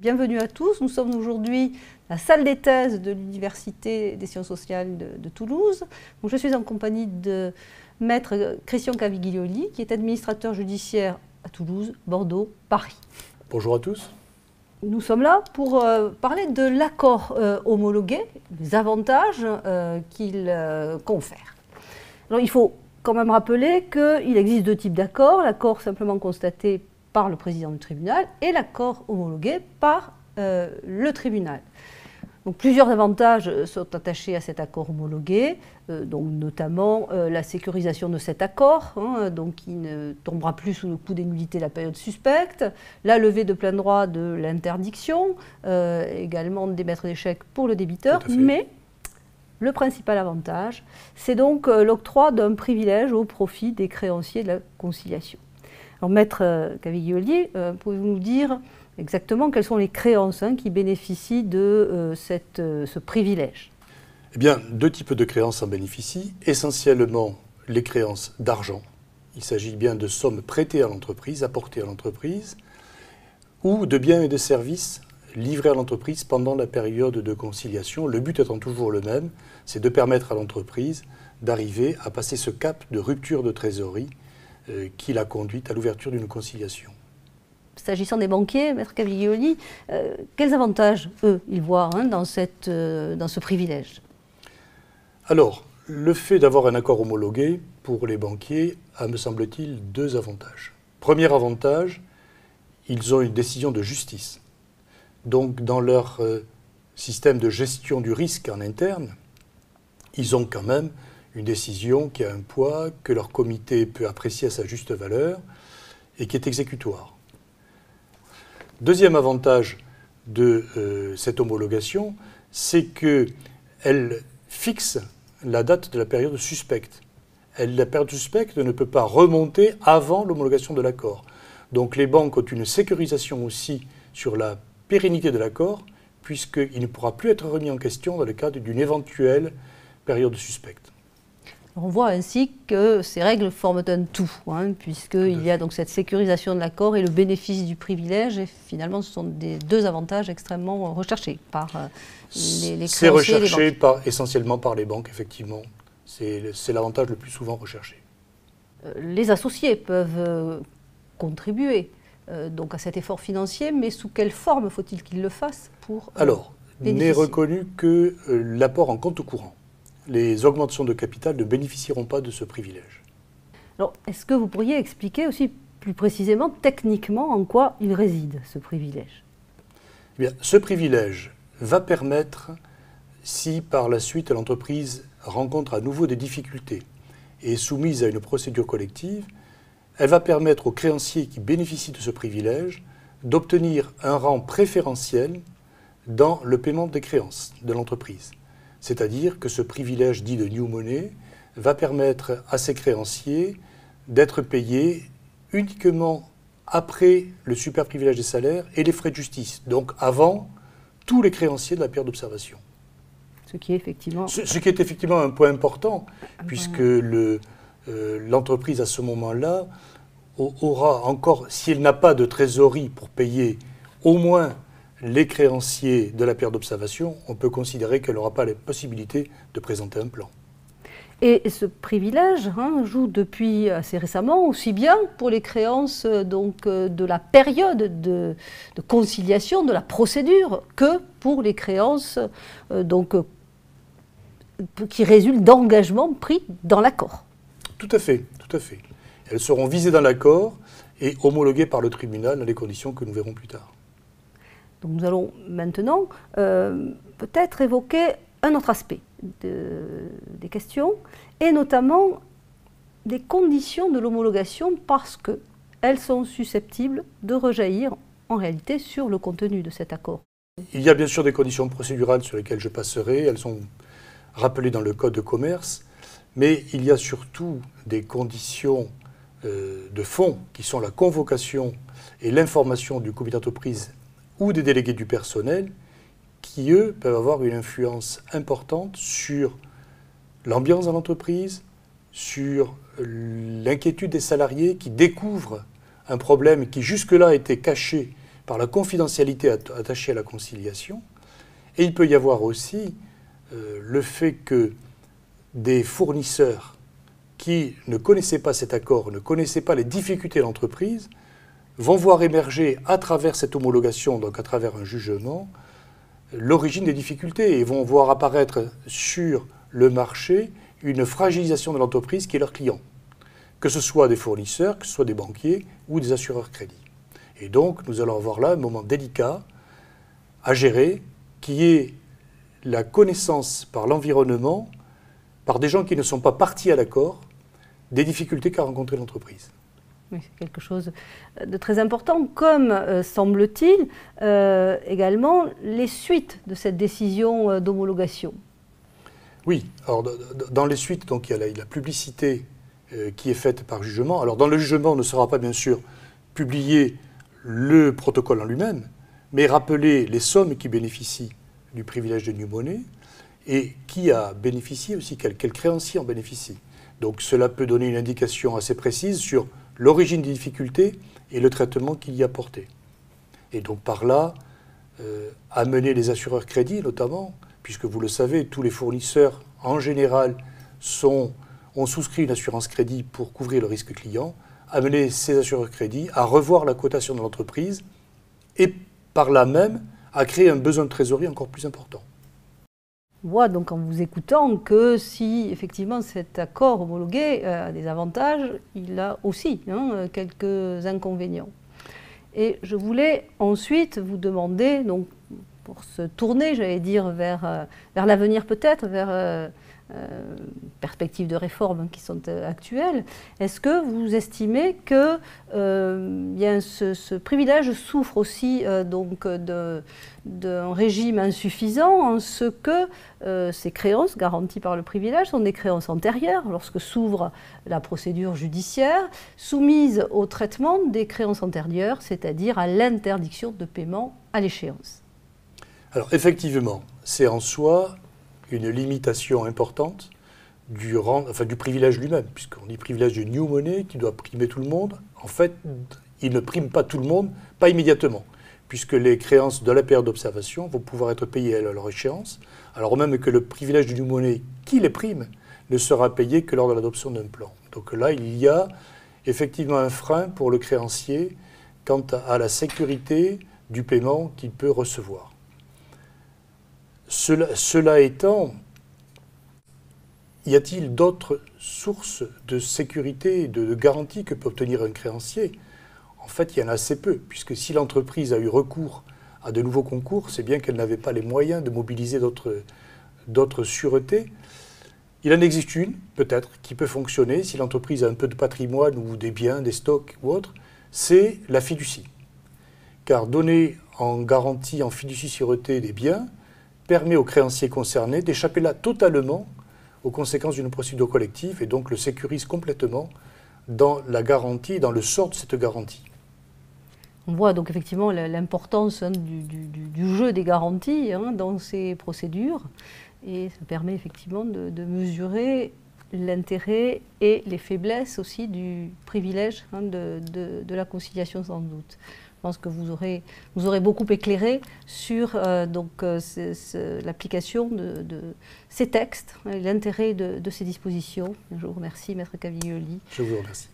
Bienvenue à tous. Nous sommes aujourd'hui à la salle des thèses de l'Université des sciences sociales de Toulouse. Donc, je suis en compagnie de maître Christian Caviglioli, qui est administrateur judiciaire à Toulouse, Bordeaux, Paris. Bonjour à tous. Nous sommes là pour parler de l'accord homologué, des avantages qu'il confère. Alors, il faut quand même rappeler qu'il existe deux types d'accords, l'accord simplement constaté par le président du tribunal et l'accord homologué par le tribunal. Donc, plusieurs avantages sont attachés à cet accord homologué, donc notamment la sécurisation de cet accord, donc qui ne tombera plus sous le coup des nullités de la période suspecte, la levée de plein droit de l'interdiction, également d'émettre des chèques pour le débiteur, mais le principal avantage, c'est donc l'octroi d'un privilège au profit des créanciers de la conciliation. Alors, maître Caviglioli, pouvez-vous nous dire exactement quelles sont les créances qui bénéficient de ce privilège? Eh bien, deux types de créances en bénéficient. Essentiellement, les créances d'argent. Il s'agit bien de sommes prêtées à l'entreprise, apportées à l'entreprise, ou de biens et de services livrés à l'entreprise pendant la période de conciliation. Le but étant toujours le même, c'est de permettre à l'entreprise d'arriver à passer ce cap de rupture de trésorerie qui l'a conduite à l'ouverture d'une conciliation. S'agissant des banquiers, maître Caviglioli, quels avantages, eux, ils voient dans ce privilège? Alors, le fait d'avoir un accord homologué pour les banquiers a, me semble-t-il, deux avantages. Premier avantage, ils ont une décision de justice. Donc, dans leur système de gestion du risque en interne, ils ont quand même une décision qui a un poids, que leur comité peut apprécier à sa juste valeur et qui est exécutoire. Deuxième avantage de cette homologation, c'est qu'elle fixe la date de la période suspecte. La période suspecte ne peut pas remonter avant l'homologation de l'accord. Donc les banques ont une sécurisation aussi sur la pérennité de l'accord, puisqu'il ne pourra plus être remis en question dans le cadre d'une éventuelle période suspecte. On voit ainsi que ces règles forment un tout, puisqu'il y a donc cette sécurisation de l'accord et le bénéfice du privilège, et finalement ce sont des deux avantages extrêmement recherchés par les créanciers. C'est recherché essentiellement par les banques, effectivement. C'est l'avantage le plus souvent recherché. Les associés peuvent contribuer donc à cet effort financier, mais sous quelle forme faut-il qu'ils le fassent pour Alors, n'est reconnu que l'apport en compte courant. Les augmentations de capital ne bénéficieront pas de ce privilège. Alors, est-ce que vous pourriez expliquer aussi plus précisément, techniquement, en quoi il réside, ce privilège? Eh bien, ce privilège va permettre, si par la suite l'entreprise rencontre à nouveau des difficultés et est soumise à une procédure collective, elle va permettre aux créanciers qui bénéficient de ce privilège d'obtenir un rang préférentiel dans le paiement des créances de l'entreprise. C'est-à-dire que ce privilège dit de new money va permettre à ces créanciers d'être payés uniquement après le super privilège des salaires et les frais de justice, donc avant tous les créanciers de la période d'observation. Ce qui est effectivement... Ce qui est effectivement un point important, puisque l'entreprise à ce moment-là aura encore, si elle n'a pas de trésorerie pour payer au moins les créanciers de la période d'observation, on peut considérer qu'elle n'aura pas la possibilité de présenter un plan. Et ce privilège joue depuis assez récemment aussi bien pour les créances de la période de conciliation, de la procédure, que pour les créances qui résultent d'engagements pris dans l'accord. Tout à fait, tout à fait. Elles seront visées dans l'accord et homologuées par le tribunal dans les conditions que nous verrons plus tard. Donc nous allons maintenant peut-être évoquer un autre aspect des questions, et notamment des conditions de l'homologation, parce qu'elles sont susceptibles de rejaillir en réalité sur le contenu de cet accord. Il y a bien sûr des conditions procédurales sur lesquelles je passerai, elles sont rappelées dans le Code de commerce, mais il y a surtout des conditions de fond qui sont la convocation et l'information du comité d'entreprise ou des délégués du personnel qui, eux, peuvent avoir une influence importante sur l'ambiance dans l'entreprise, sur l'inquiétude des salariés qui découvrent un problème qui jusque-là était caché par la confidentialité attachée à la conciliation. Et il peut y avoir aussi le fait que des fournisseurs qui ne connaissaient pas cet accord, ne connaissaient pas les difficultés de l'entreprise, vont voir émerger à travers cette homologation, donc à travers un jugement, l'origine des difficultés et vont voir apparaître sur le marché une fragilisation de l'entreprise qui est leur client, que ce soit des fournisseurs, que ce soit des banquiers ou des assureurs crédit. Et donc, nous allons avoir là un moment délicat à gérer, qui est la connaissance par l'environnement, par des gens qui ne sont pas partis à l'accord, des difficultés qu'a rencontrées l'entreprise. Oui, c'est quelque chose de très important, comme semble-t-il également les suites de cette décision d'homologation. Oui, alors dans les suites, donc, il y a la publicité qui est faite par jugement. Alors dans le jugement, ne sera pas bien sûr publié le protocole en lui-même, mais rappeler les sommes qui bénéficient du privilège de New Money et qui a bénéficié aussi, quel créancier en bénéficie. Donc cela peut donner une indication assez précise sur l'origine des difficultés et le traitement qu'il y a porté. Et donc par là, amener les assureurs crédit notamment, puisque vous le savez, tous les fournisseurs en général ont souscrit une assurance crédit pour couvrir le risque client, amener ces assureurs crédit à revoir la cotation de l'entreprise et par là même à créer un besoin de trésorerie encore plus important. On voit donc en vous écoutant que si effectivement cet accord homologué a des avantages, il a aussi quelques inconvénients. Et je voulais ensuite vous demander, donc, pour se tourner, j'allais dire, vers l'avenir peut-être, vers perspectives de réforme qui sont actuelles, est-ce que vous estimez que ce privilège souffre aussi donc d'un régime insuffisant en ce que ces créances garanties par le privilège sont des créances antérieures lorsque s'ouvre la procédure judiciaire, soumises au traitement des créances antérieures, c'est-à-dire à l'interdiction de paiement à l'échéance? Alors effectivement, c'est en soi une limitation importante du privilège lui-même, puisqu'on dit privilège de New Money qui doit primer tout le monde. En fait, il ne prime pas tout le monde, pas immédiatement, puisque les créances de la période d'observation vont pouvoir être payées à leur échéance, alors même que le privilège du New Money qui les prime ne sera payé que lors de l'adoption d'un plan. Donc là, il y a effectivement un frein pour le créancier quant à la sécurité du paiement qu'il peut recevoir. Cela étant, y a-t-il d'autres sources de sécurité et de garantie que peut obtenir un créancier? En fait, il y en a assez peu, puisque si l'entreprise a eu recours à de nouveaux concours, c'est bien qu'elle n'avait pas les moyens de mobiliser d'autres sûretés. Il en existe une, peut-être, qui peut fonctionner si l'entreprise a un peu de patrimoine ou des biens, des stocks ou autre, c'est la fiducie. Car donner en garantie, en fiducie-sûreté des biens, permet aux créanciers concernés d'échapper là totalement aux conséquences d'une procédure collective et donc le sécurise complètement dans la garantie, dans le sort de cette garantie. On voit donc effectivement l'importance du jeu des garanties dans ces procédures et ça permet effectivement de mesurer l'intérêt et les faiblesses aussi du privilège de la conciliation sans doute. Je pense que vous aurez beaucoup éclairé sur l'application de ces textes, l'intérêt de ces dispositions. Je vous remercie, Maître Caviglioli. Je vous remercie.